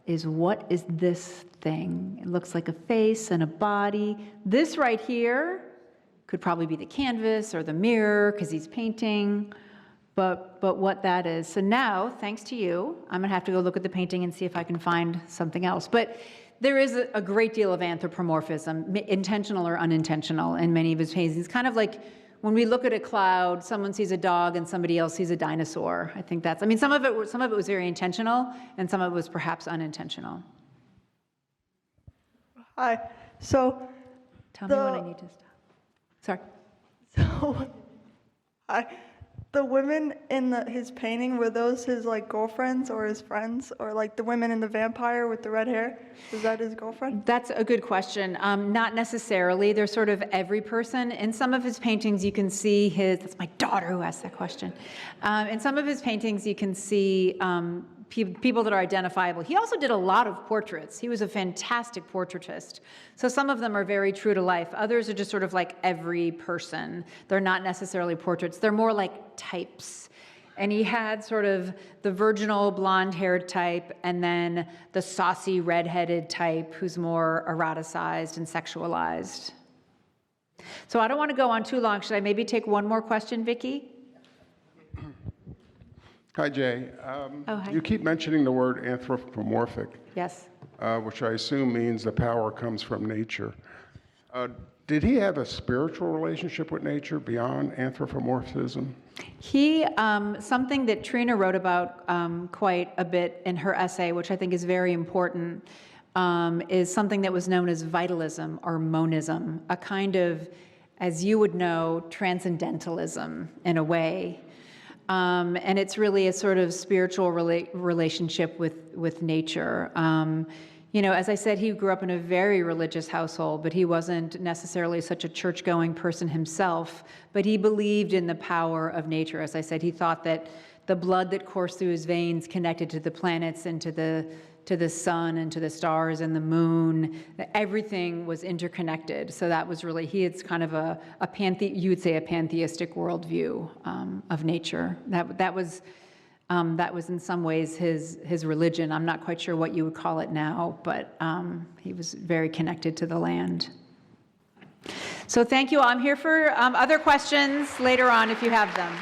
is, what is this thing? It looks like a face and a body. This right here could probably be the canvas or the mirror, because he's painting, but what that is. So now, thanks to you, I'm gonna have to go look at the painting and see if I can find something else. But there is a great deal of anthropomorphism, intentional or unintentional, in many of his paintings. Kind of like when we look at a cloud, someone sees a dog and somebody else sees a dinosaur. I think some of it was very intentional, and some of it was perhaps unintentional. Hi. So Tell me when I need to stop. Sorry. So, the women in his painting, were those his girlfriends or his friends, or like the women in the vampire with the red hair? Was that his girlfriend? That's a good question. Not necessarily. They're sort of every person. In some of his paintings, you can see that's my daughter who asked that question. In some of his paintings, you can see people that are identifiable. He also did a lot of portraits. He was a fantastic portraitist. So some of them are very true to life. Others are just sort of like every person. They're not necessarily portraits. They're more like types. And he had sort of the virginal blonde-haired type, and then the saucy red-headed type who's more eroticized and sexualized. So I don't want to go on too long. Should I maybe take one more question, Vicki? Hi, Jay. Hi. You keep mentioning the word anthropomorphic, Yes. which I assume means the power comes from nature. Did he have a spiritual relationship with nature beyond anthropomorphism? He, something that Trina wrote about quite a bit in her essay, which I think is very important, is something that was known as vitalism or monism, a kind of, as you would know, transcendentalism in a way. And it's really a sort of spiritual relationship with nature. As I said, he grew up in a very religious household, but he wasn't necessarily such a church-going person himself, but he believed in the power of nature. As I said, he thought that the blood that coursed through his veins connected to the planets and to the sun and to the stars and the moon. Everything was interconnected. So that was really, he had kind of you would say a pantheistic worldview of nature. That was in some ways his religion. I'm not quite sure what you would call it now, but he was very connected to the land. So thank you all. I'm here for other questions later on if you have them.